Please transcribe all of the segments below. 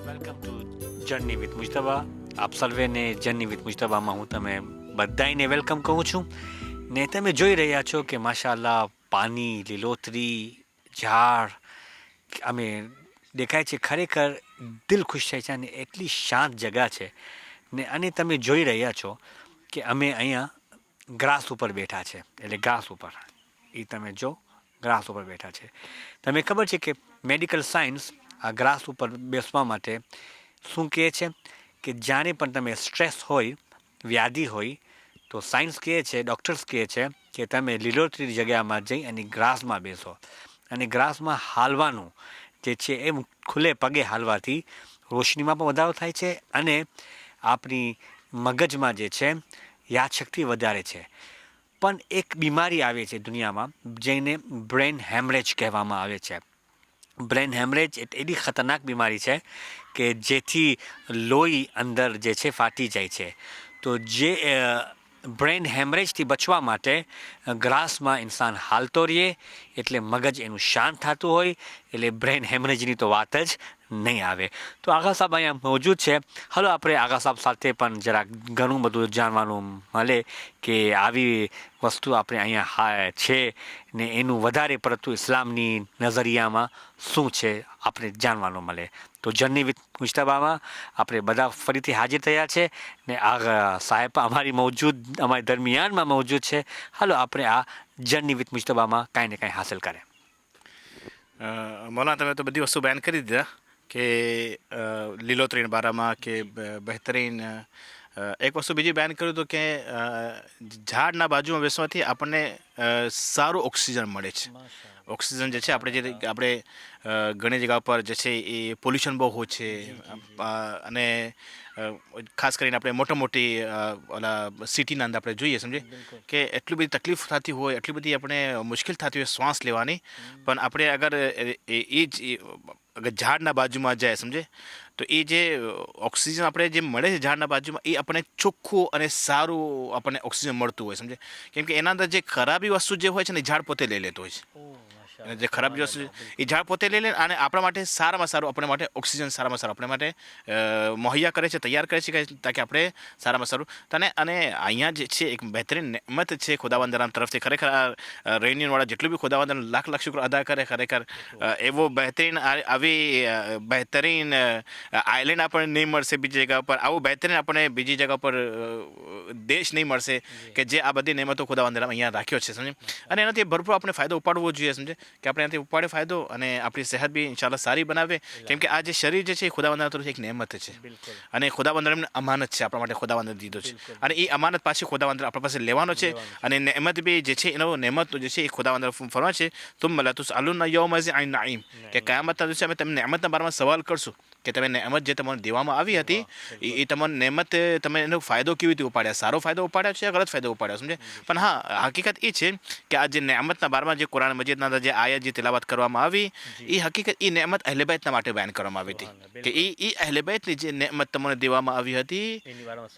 Welcome to journey with Mujtaba. આપ સર્વેને journey with મુજતબામાં હું તમે બધાને વેલકમ કહું છું. ને તમે જોઈ રહ્યા છો કે માશાઅલ્લાહ પાણી, લીલોતરી, ઝાડ અમે દેખાય છે. ખરેખર દિલ ખુશ થાય છે અને એટલી શાંત જગા છે ને. અને તમે જોઈ રહ્યા છો કે અમે અહીંયા ગ્રાસ ઉપર બેઠા છે, એટલે ઘાસ ઉપર. એ તમે જો ગ્રાસ ઉપર બેઠા છે. તમે ખબર છે કે મેડિકલ સાયન્સ આ ગ્રાસ ઉપર બેસવા માટે શું કહે છે કે જ્યારે પણ તમે સ્ટ્રેસ હોય, વ્યાધિ હોય, તો સાયન્સ કહે છે, ડૉક્ટર્સ કહે છે કે તમે લીલોતરી જગ્યામાં જઈ અને ગ્રાસમાં બેસો. અને ગ્રાસમાં હાલવાનું જે છે એમ ખુલ્લે પગે હાલવાથી રોશનીમાં પણ વધારો થાય છે અને આપણી મગજમાં જે છે યાદશક્તિ વધારે છે. પણ એક બીમારી આવે છે દુનિયામાં જેને બ્રેન હેમરેજ કહેવામાં આવે છે. બ્રેન હેમરેજ એટલી ખતરનાક બીમારી છે કે જેથી લોહી અંદર જે છે ફાટી જાય છે. તો જે બ્રેન હેમરેજથી બચવા માટે ગ્રાસમાં ઇન્સાન હાલતો રહીએ એટલે મગજ એનું શાંત થતું હોય, એટલે બ્રેન હેમરેજની તો વાત જ નહીં આવે. તો આગા સાહેબ અહીંયા મોજૂદ છે. હલો, આપણે આગા સાહેબ સાથે પણ જરાક ઘણું બધું જાણવાનું મળે કે આવી વસ્તુ આપણે અહીંયા છે ને એનું વધારે પડતું ઇસ્લામની નજરિયામાં શું છે આપણે જાણવાનું મળે. તો જર્ની વિથ મુજતબામાં આપણે બધા ફરીથી હાજર થયા છે ને આ સાહેબ અમારી દરમિયાનમાં મોજૂદ છે. હાલો, આપણે આ જર્ની વિથ મુજતબામાં કાંઈ ને કાંઈ હાંસલ કરે. મૌલાના, તમે તો બધી વસ્તુ બયાન કરી દીધા કે લીલોતરીના બારામાં કે બહેતરીન. એક વસ્તુ બીજી બયાન કર્યું હતું કે ઝાડના બાજુમાં બેસવાથી આપણને સારું ઓક્સિજન મળે છે. ઓક્સિજન જે છે આપણે ઘણી જગ્યા પર જે છે એ પોલ્યુશન બહુ હોય છે. અને ખાસ કરીને આપણે મોટી ઓલા સિટીના અંદર આપણે જોઈએ સમજે કે એટલી બધી તકલીફ થતી હોય, એટલી બધી આપણે મુશ્કેલ થતી હોય શ્વાસ લેવાની. પણ આપણે અગર ઝાડના બાજુમાં જાય સમજે તો એ જે ઓક્સિજન આપણે જે મળે છે ઝાડના બાજુમાં એ આપણને ચોખ્ખું અને સારું આપણને ઓક્સિજન મળતું હોય સમજે. કેમ કે એના અંદર જે ખરાબી વસ્તુ જે હોય છે ને એ ઝાડ પોતે લઈ લેતો હોય છે. અને જે ખરાબ વસ્તુ એ ઝાડ પોતે લઈ લે અને આપણા માટે સારામાં સારું આપણા માટે ઓક્સિજન સારામાં સારું આપણા માટે મુહૈયા કરે છે, તૈયાર કરે છે તાકે આપણે સારામાં સારું. અને અહીંયા જે છે એક બહેતરીન નેમત છે ખુદાવંદરામ તરફથી. ખરેખર આ રેન્યુવાળા જેટલું બી ખુદાવંદન લાખ લાખ શુક્ર અદા કરે. ખરેખર એવો બહેતરીન આવી બહેતરીન આઇલેન્ડ આપણને નહીં મળશે બીજી જગ્યા પર. આવું બહેતરીન આપણને બીજી જગ્યા પર દેશ નહીં મળશે કે જે આ બધી નેમતો ખુદાવંદરામ અહીંયા રાખ્યો છે સમજે. અને એનાથી ભરપૂર આપણે ફાયદો ઉપાડવો જોઈએ સમજે કે આપણે એનાથી ઉપાડે ફાયદો અને આપણી સેહત બી ઇન્શાલ્લાહ સારી બનાવે. કેમ કે આ જે શરીર જે છે એ ખુદાવંદના તરફથી એક નેમત છે અને ખુદાવંદની અમાનત છે આપણા માટે. ખુદાવંદને દીધો છે અને એ અમાનત પાછી ખુદાવંદ આપણા પાસે લેવાનો છે. અને નેમત બી જે છે એનો નેમત જે છે એ ખુદાવંદ ફરવા છે. તુમ લા તુસઅલુના યૌમઇઝ અનિન નઈમ કે કયામતના દિવસે અમે તમને નેમતના બારામાં સવાલ કરશું કે તમે નેમત જે તમને દેવામાં આવી હતી એ તમારી નેમત તમે એનો ફાયદો કેવી રીતે ઉપાડ્યા, સારો ફાયદો ઉપાડ્યો છે, ગલત ફાયદો ઉપાડ્યો સમજે. પણ હા, હકીકત એ છે કે આ જે નેમતના બારમાં જે કુરાન મજીદના અંદર જે આયત જે તિલાવત કરવામાં આવી એ હકીકત એ નેમત અહલે બેતના માટે બયાન કરવામાં આવી હતી કે એ અહલે બેતની જે નેમત તમને દેવામાં આવી હતી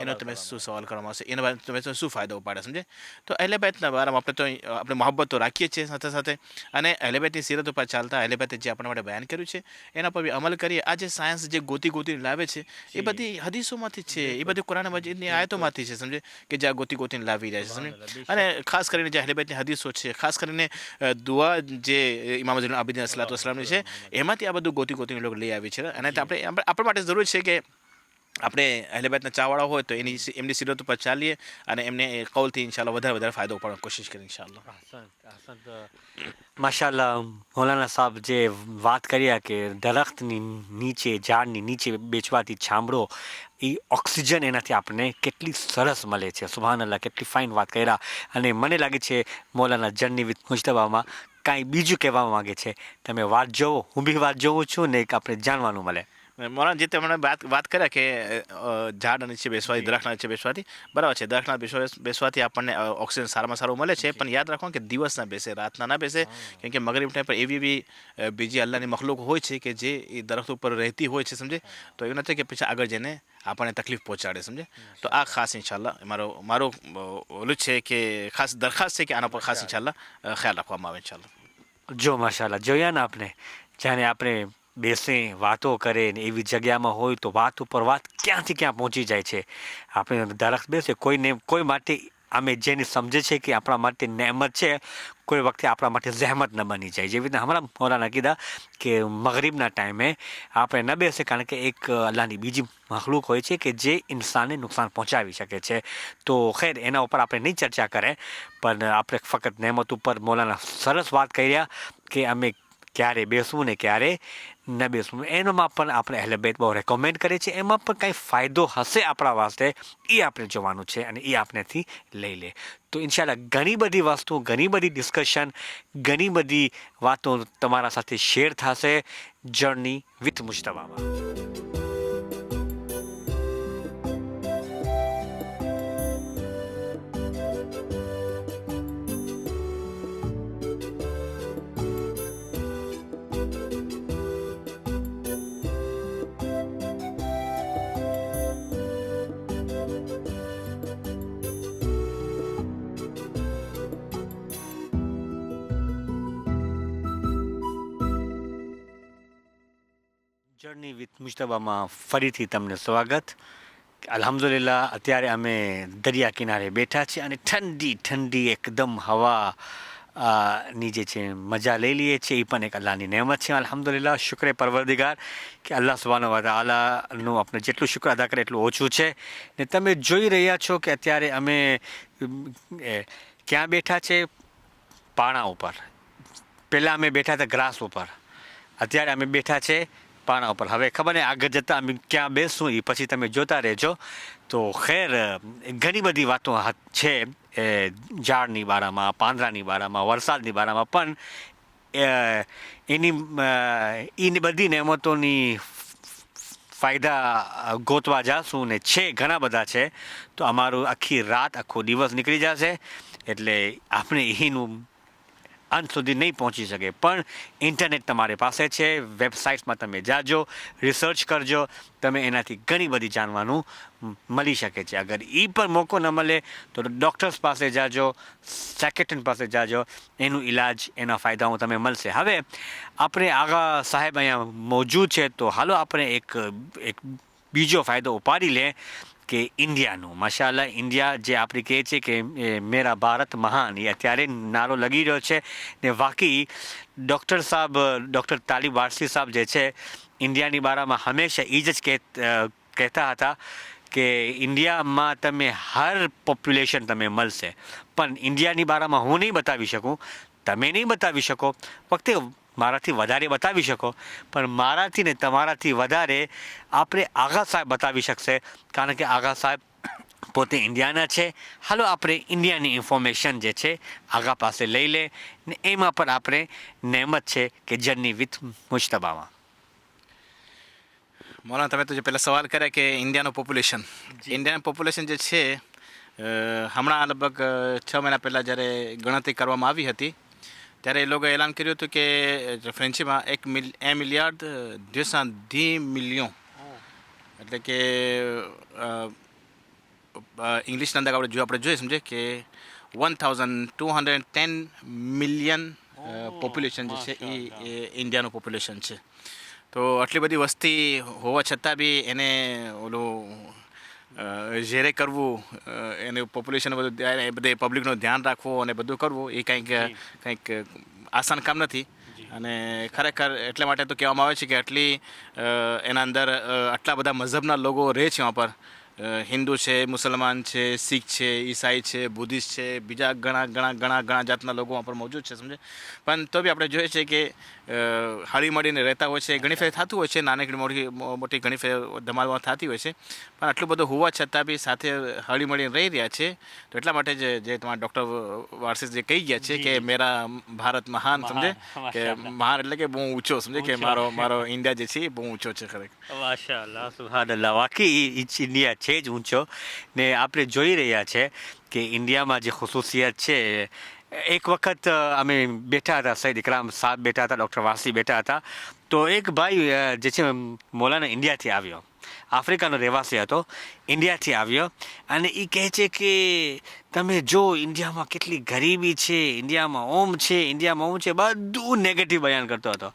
એનો તમે શું સવાલ કરવામાં આવશે, એના બારે તમે શું ફાયદો ઉપાડ્યા સમજે. તો અહલે બેતના બારામાં આપણે મોહબ્બત તો રાખીએ છીએ સાથે સાથે અને અહલે બેતની સીરત ઉપર ચાલતા અહલે બેતે જે આપણા માટે બયાન કર્યું છે એના પર બી અમલ કરીએ. આ જે સાયન્સ જે ગોતીને લાવે છે એ બધી હદીસોમાંથી છે, એ બધી કુરાન મજીદની આયતોમાંથી છે સમજે કે જે આ ગોતીને લાવી રહ્યા છે સમજે. અને ખાસ કરીને જે અહલે બેતની હદીસો છે, ખાસ કરીને દુઆ જે ઇમામ ઝૈનુલ આબિદીન અલૈહિસ્સલાતુવસ્સલામની છે એમાંથી આ બધું ગોતીને લોકો લઈ આવી છે. અને આપણે આપણા માટે જરૂર છે કે આપણે અહેલે બેતના ચાવાળા હોય તો એમની સિરત ઉપર ચાલીએ અને એમને કૌલથી ઇન્શાલ્લાહ વધારે ફાયદો ઉપાડવાની કોશિશ કરીએ ઇન્શાલ્લાહ. માશાલ્લાહ મૌલાના સાહેબ જે વાત કર્યા કે દરખ્તની નીચે ઝાડની નીચે બેસવાથી છાંભળો એ ઓક્સિજન એનાથી આપણને કેટલી સરસ મળે છે. સુબહાનલ્લાહ, કેટલી ફાઇન વાત કર્યા. અને મને લાગે છે મૌલાના જર્ની વિથ મુજતબામાં કાંઈ બીજું કહેવા માગે છે. તમે વાત જોવો, હું બી વાત જોઉં છું ને એક આપણે જાણવાનું મળે. મોરાન જે તમને વાત કર્યા કે ઝાડ નીચે બેસવાથી દરખ્તના નીચે બેસવાથી બરાબર છે. દરખ્તના બેસવાથી આપણને ઓક્સિજન સારામાં સારું મળે છે. પણ યાદ રાખો કે દિવસ ના બેસે, રાતના ના બેસે. કેમ કે મગરીબ ટાઈમ પર એવી બીજી અલ્લાહની મખલુક હોય છે કે જે એ દરખ્ત ઉપર રહેતી હોય છે, સમજે. તો એવું નથી કે પછી આગળ જઈને આપણને તકલીફ પહોંચાડે, સમજે. તો આ ખાસ ઇન્શાલ્લાહ મારો ઓલું છે કે ખાસ દરખાસ્ત છે કે આના પર ખાસ ઇન્શાલ્લાહ ખ્યાલ રાખવામાં આવે ઇન્શાલ્લાહ. જો માશાલ્લાહ જોયા ને આપણે, જાણે આપણે બેસે વાતો કરે ને એવી જગ્યામાં હોય તો વાત ઉપર વાત ક્યાંથી ક્યાં પહોંચી જાય છે. આપણે દરખ્ત બેસે કોઈ માટે અમે જેને સમજે છે કે આપણા માટે નહેમત છે, કોઈ વખતે આપણા માટે જહેમત ન બની જાય. જેવી રીતે હમણાં મૌલાના કીધા કે મગરીબના ટાઈમે આપણે ન બેસે, કારણ કે એક અલ્લાહની બીજી મખલુક હોય છે કે જે ઇન્સાનને નુકસાન પહોંચાડી શકે છે. તો ખેર એના ઉપર આપણે નહીં ચર્ચા કરે, પણ આપણે ફક્ત નહેમત ઉપર મૌલાના સરસ વાત કર્યા કે અમે ક્યારે બેસવું ને ક્યારે ન બેસવું. એનામાં પણ આપણે અહેલે બેત બહુ રેકમેન્ડ કરે છે. એમાં પણ કાંઈ ફાયદો હશે આપણા વાસ્તે એ આપણે જોવાનું છે અને એ આપણેથી લઈ લે. તો ઇન્શાલ્લાહ ઘણી બધી વસ્તુ, ઘણી બધી ડિસ્કશન, ઘણી બધી વાતો તમારા સાથે શેર થશે જર્ની વિથ મુજતબામાં. જર્ની વિથ મુજતબામાં ફરીથી તમને સ્વાગત. અલ્હમ્દુલિલ્લાહ અત્યારે અમે દરિયા કિનારે બેઠા છીએ અને ઠંડી ઠંડી એકદમ હવા ની જે છે મજા લઈ લઈએ છીએ. એ પણ એક અલ્લાહની નહેમત છે. અલ્હમ્દુલિલ્લાહ, શુક્ર પરવરદિગાર કે અલ્લાહ સુબ્હાનહુ વ તઆલાનું આપણે જેટલું શુક્ર અદા કરે એટલું ઓછું છે. ને તમે જોઈ રહ્યા છો કે અત્યારે અમે ક્યાં બેઠા છે? પાણા ઉપર. પહેલાં અમે બેઠા હતા ગ્રાસ ઉપર, અત્યારે અમે બેઠા છે પાણા ઉપર. હવે ખબર ને આગળ જતાં અમે ક્યાં બેસશું એ પછી તમે જોતા રહેજો. તો ખેર ઘણી બધી વાતો છે ઝાડની બારામાં, પાંદડાની બારામાં, વરસાદની બારામાં, પણ એની બધી નહેમતોની ફાયદા ગોતવા જાશું ને છે ઘણા બધા છે. તો અમારું આખી રાત આખો દિવસ નીકળી જશે, એટલે આપણે એનું અંત સુધી નહીં પહોંચી શકે. પણ ઇન્ટરનેટ તમારી પાસે છે, વેબસાઇટ્સમાં તમે જાજો, રિસર્ચ કરજો, તમે એનાથી ઘણી બધી જાણવાનું મળી શકે છે. અગર એ પણ મોકો ન મળે તો ડૉક્ટર્સ પાસે જાજો, સાયકેટ્રિસ્ટ પાસે જાજો, એનું ઈલાજ, એના ફાયદાઓ તમે મળશે. હવે આપણે આગા સાહેબ અહીંયા મોજૂદ છે, તો હાલો આપણે એક બીજો ફાયદો ઉપાડી લે કે ઇન્ડિયાનું. માશાઅલ્લાહ, ઇન્ડિયા જે આપણે કહે છે કે મેરા ભારત મહાન, એ અત્યારે નારો લગી રહ્યો છે. ને વાકઈ ડૉક્ટર તાલિબ વારસી સાહેબ જે છે ઇન્ડિયાની બારામાં હંમેશા એ જ કહેતા હતા કે ઇન્ડિયામાં તમે હર પોપ્યુલેશન તમે મળશે, પણ ઇન્ડિયાની બારામાં હું નહીં બતાવી શકું, તમે નહીં બતાવી શકો, વખતે મારાથી વધારે બતાવી શકો, પણ મારાથી ને તમારાથી વધારે આપણે આગા સાહેબ બતાવી શકશે, કારણ કે આગા સાહેબ પોતે ઇન્ડિયાના છે. હાલો આપણે ઇન્ડિયાની ઇન્ફોર્મેશન જે છે આગા પાસે લઈ લે ને એમાં પણ આપણે નહેમત છે કે જર્ની વિથ મુજતબામાં. મૌલાના, તમે તો જે પહેલાં સવાલ કર્યા કે ઇન્ડિયાનું પોપ્યુલેશન જે છે, હમણાં લગભગ 6 મહિના પહેલાં જ્યારે ગણતરી કરવામાં આવી હતી ત્યારે એ લોકોએ એલાન કર્યું હતું કે ફ્રેન્ચીમાં 1 મિલિયાર્ડ 210 મિલિયન, એટલે કે ઇંગ્લિશના અંદર આપણે જોઈએ સમજે કે 1210 મિલિયન પોપ્યુલેશન જે છે એ ઇન્ડિયાનું પોપ્યુલેશન છે. તો આટલી બધી વસ્તી હોવા છતાં બી એને ઝેરે કરવું, એને પોપ્યુલેશન બધે પબ્લિકનું ધ્યાન રાખવું અને બધું કરવું, એ કંઈક આસાન કામ નથી. અને ખરેખર એટલા માટે તો કહેવામાં આવે છે કે એના અંદર આટલા બધા મઝહબના લોકો રહે છે વहाँ પર. હિન્દુ છે, મુસલમાન છે, શીખ છે, ઈસાઈ છે, બુદ્ધિસ્ટ છે, બીજા ઘણા જાતના લોકો વहाँ પર મોજૂદ છે સમજે. પણ તો બી આપણે જોઈએ છે કે હળી મળીને રહેતા હોય છે. ઘણી ફેર થતું હોય છે, નાનકડી મોટી ઘણી ફેર ધમાલમાં થતી હોય છે, પણ આટલું બધું હોવા છતાં બી સાથે હળી મળીને રહી રહ્યા છે. તો એટલા માટે જે તમારા ડૉક્ટર વારસીસ જે કહી ગયા છે કે મેરા ભારત મહાન સમજે, કે મહાન એટલે કે બહુ ઊંચો સમજે, કે મારો ઇન્ડિયા જે છે એ બહુ ઊંચો છે ખરેખર. માશાઅલ્લાહ, સુબહાનલ્લાહ, વાકઈ ઇન્ડિયા છે જ ઊંચો. ને આપણે જોઈ રહ્યા છે કે ઇન્ડિયામાં જે ખુસૂસિયત છે, એક વખત અમે બેઠા હતા, સૈયદ ઇકરામ સાહેબ બેઠા હતા, ડૉક્ટર વાસી બેઠા હતા, તો એક ભાઈ જે છે મૌલાના ઇન્ડિયાથી આવ્યો, આફ્રિકાનો રહેવાસી હતો, ઇન્ડિયાથી આવ્યો, અને એ કહે છે કે તમે જો ઇન્ડિયામાં કેટલી ગરીબી છે, ઇન્ડિયામાં ઓમ છે, ઇન્ડિયામાં ઓમ છે, બધું નેગેટિવ બયાન કરતો હતો.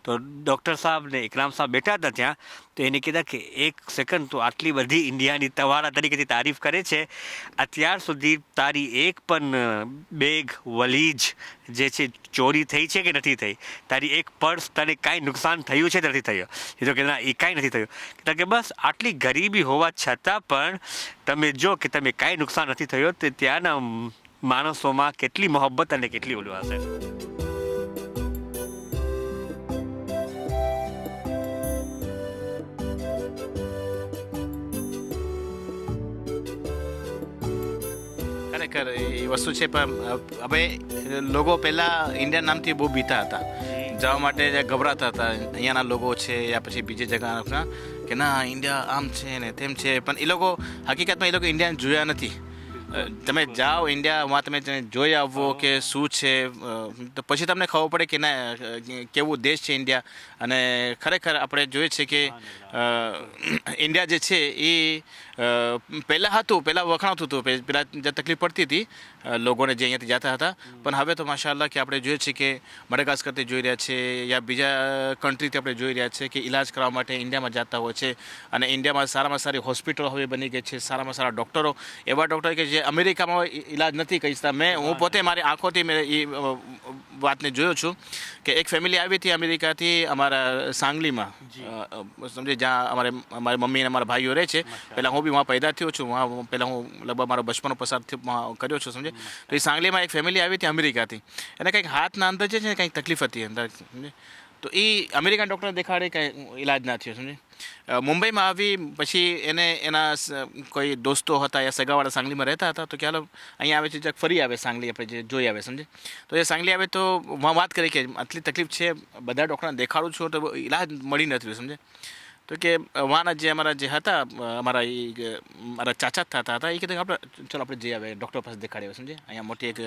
તો ડૉક્ટર સાહેબ ને ઇકરામ સાહેબ બેઠા હતા ત્યાં, તો એને કીધા કે એક સેકન્ડ, તો આટલી બધી ઇન્ડિયાની તમારા તરીકેથી તારીફ કરે છે, અત્યાર સુધી તારી એક પણ બેગ વલીજ જે છે ચોરી થઈ છે કે નથી થઈ? તારી એક પર્સ તને કાંઈ નુકસાન થયું છે કે નથી થયું? એ તો કે ના, એ કાંઈ નથી થયું. એટલે કે બસ આટલી ગરીબી હોવા છતાં પણ તમે જો કે તમે કાંઈ નુકસાન નથી થયું, તો ત્યાંના માણસોમાં કેટલી મોહબ્બત અને કેટલી ઓલું હશે. ખરેખર એ વસ્તુ છે. પણ હવે લોકો પહેલાં ઇન્ડિયા નામથી બહુ બીતા હતા, જવા માટે ગભરાતા હતા અહીંયાના લોકો છે યા પછી બીજી જગ્યાના, કે ના ઇન્ડિયા આમ છે ને તેમ છે. પણ એ લોકો હકીકતમાં એ લોકો ઇન્ડિયાને જોયા નથી. તમે જાઓ ઇન્ડિયામાં, તમે જોઈ આવો કે શું છે, તો પછી તમને ખબર પડે કે ના કેવું દેશ છે ઇન્ડિયા. અને ખરેખર આપણે જોઈએ છે કે ઇન્ડિયા જે છે એ પહેલાં વખણાતું હતું, પહેલાં જે તકલીફ પડતી હતી લોકોને જે અહીંયાથી જતા હતા. પણ હવે તો માશાઅલ્લાહ કે આપણે જોઈએ છીએ કે મડગાસ્કરથી જોઈ રહ્યા છે યા બીજા કન્ટ્રીથી આપણે જોઈ રહ્યા છે કે ઇલાજ કરવા માટે ઇન્ડિયામાં જતા હોય છે. અને ઇન્ડિયામાં સારામાં સારી હોસ્પિટલો હવે બની ગઈ છે, સારામાં સારા ડૉક્ટરો, એવા ડૉક્ટર કે જે અમેરિકામાં ઇલાજ નથી કરી શકતા. હું પોતે મારી આંખોથી મેં એ વાતને જોયો છું કે એક ફેમિલી આવી હતી અમેરિકાથી અમારા સાંગલીમાં, સમજે, જ્યાં અમારી મમ્મી અને અમારા ભાઈઓ રહે છે. પહેલાં હું બી વहाँ પેદા થયો છું, પહેલાં હું લગભગ મારો બચપનો પસાર કર્યો છું સમજે. તો એ સાંગલીમાં એક ફેમિલી આવી હતી અમેરિકાથી, એને કંઈક હાથના અંદર છે ને કંઈક તકલીફ હતી અંદર સમજે. તો એ અમેરિકન ડૉક્ટરને દેખાડે કંઈ ઇલાજ ના થયો સમજે. મુંબઈમાં આવી પછી એના કોઈ દોસ્તો હતા યા સગાવાળા સાંગલીમાં રહેતા હતા, તો કે હાલો અહીંયા આવે છે, જ્યાં ફરી આવે સાંગલી, આપણે જે જોઈ આવે સમજે. તો એ સાંગલી આવે તો વાત કરી કે આટલી તકલીફ છે, બધા ડૉક્ટરને દેખાડું છું તો ઇલાજ મળી નથી સમજે. તો કે વાના જે અમારા જે હતા, મારા ચાચા થતા હતા, એ કીધું આપણે જઈ આવે ડૉક્ટર પાસે દેખાડી આવે સમજે. અહીંયા મોટી એક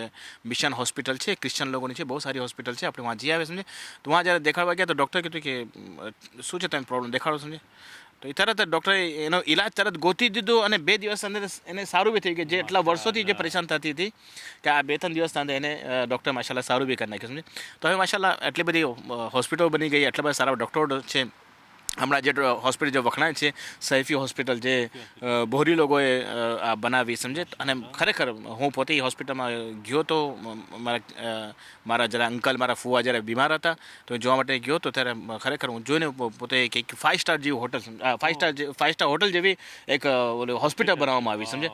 મિશન હોસ્પિટલ છે, ક્રિશ્ચન લોકોની છે, બહુ સારી હોસ્પિટલ છે, આપણે જઈ આવે સમજે. તો જ્યારે દેખાડવા ગયા તો ડૉક્ટર કીધું કે શું છે તમે પ્રોબ્લેમ દેખાડો સમજે. તો એ તરત ડૉક્ટરે એનો ઇલાજ તરત ગોતી દીધો, અને 2 દિવસ અંદર એને સારું બી થઈ ગયું. જે એટલા વર્ષોથી જે પરેશાન થતી હતી કે આ 2-3 દિવસના અંદર એને ડૉક્ટર માશાલ્લાહ સારું બી કરી નાખ્યું સમજે. તો હવે માશાલ્લાહ એટલી બધી હોસ્પિટલો બની ગઈ, એટલા બધા સારા ડૉક્ટરો છે. હમણાં જે હોસ્પિટલ જે વખણાય છે, સૈફી હોસ્પિટલ, જે બહોરી લોકોએ બનાવી સમજે. અને ખરેખર હું પોતે એ હોસ્પિટલમાં ગયો તો, મારા જરા અંકલ, મારા ફુવા જ્યારે બીમાર હતા, તો જોવા માટે ગયો તો ત્યારે ખરેખર હું જોઈને પોતે કંઈક 5 સ્ટાર જેવી હોટલ, 5 સ્ટાર હોટલ જેવી એક હોસ્પિટલ બનાવવામાં આવી સમજે.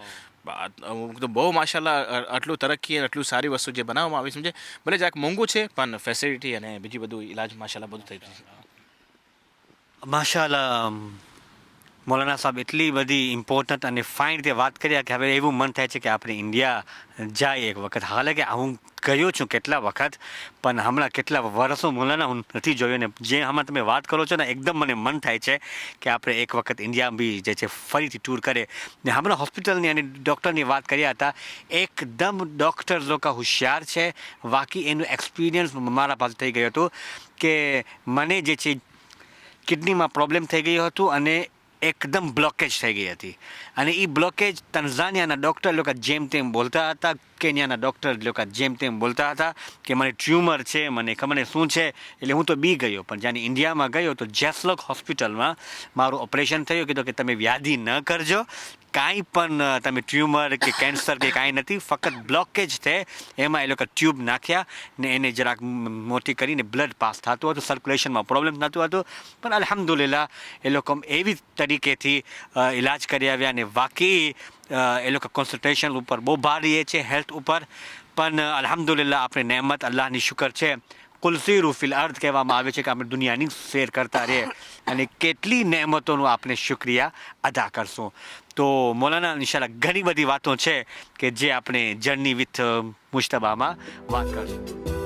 તો બહુ માશાલ્લાહ આટલું તરક્કી અને આટલું સારી વસ્તુ જે બનાવવામાં આવી સમજે. ભલે જરાક મોંઘું છે, પણ ફેસિલિટી અને બીજી બધું ઇલાજ માશાલ્લાહ બધું થઈ ગયું. માશાઅલ્લાહ, મૌલાના સાહેબ એટલી બધી ઇમ્પોર્ટન્ટ અને ફાઇન રીતે વાત કર્યા કે હવે એવું મન થાય છે કે આપણે ઇન્ડિયા જાય એક વખત. હાલાકે હું ગયો છું કેટલા વખત, પણ હમણાં કેટલા વર્ષો મૌલાના હું નથી જોયો. ને જે હમણાં તમે વાત કરો છો ને, એકદમ મને મન થાય છે કે આપણે એક વખત ઇન્ડિયા બી જે છે ફરીથી ટૂર કરે. ને હમણાં હોસ્પિટલની અને ડૉક્ટરની વાત કર્યા હતા, એકદમ ડૉક્ટર લોકો હોશિયાર છે. બાકી એનું એક્સપિરિયન્સ મારા પાસે થઈ ગયું હતું કે મને જે છે કિડનીમાં પ્રોબ્લેમ થઈ ગયો હતું અને એકદમ બ્લોકેજ થઈ ગઈ હતી. અને એ બ્લોકેજ તંઝાનિયાના ડૉક્ટર લોકો જેમ તેમ બોલતા હતા, કેન્યાના ડૉક્ટર લોકો જેમ તેમ બોલતા હતા કે મને ટ્યુમર છે, મને ખબર શું છે. એટલે હું તો બી ગયો. પણ જ્યારે ઇન્ડિયામાં ગયો તો જેસલોક હોસ્પિટલમાં મારું ઓપરેશન થયું. કીધું કે તમે વ્યાધિ ન કરજો, કાંઈ પણ તમે ટ્યુમર કે કેન્સર કે કાંઈ નથી, ફક્ત બ્લોકેજ છે. એમાં એ લોકો ટ્યુબ નાખ્યા ને એને જરાક મોટી કરીને બ્લડ પાસ થતું હતું, સર્ક્યુલેશનમાં પ્રોબ્લેમ થતું હતું. પણ અલ્હમ્દુલિલ્લાહ એ લોકો એવી તરીકેથી ઇલાજ કરી આવ્યા ને વાકઈ એ લોકો કોન્સન્ટ્રેશન ઉપર બહુ ભાર રહે છે, હેલ્થ ઉપર. પણ અલ્હમ્દુલિલ્લાહ આપણે નેમત અલ્લાહની શુકર છે. કુલસીરુ ફિલ અર્થ કહેવામાં આવે છે કે આપણે દુનિયાની શેર કરતા રહીએ અને કેટલી નેમતોનું આપણે શુક્રિયા અદા કરશું. તો મૌલાના ઇન્શાલ્લાહ ઘણી બધી વાતો છે કે જે આપણે જર્ની વિથ મુજતબામાં વાત કરશું.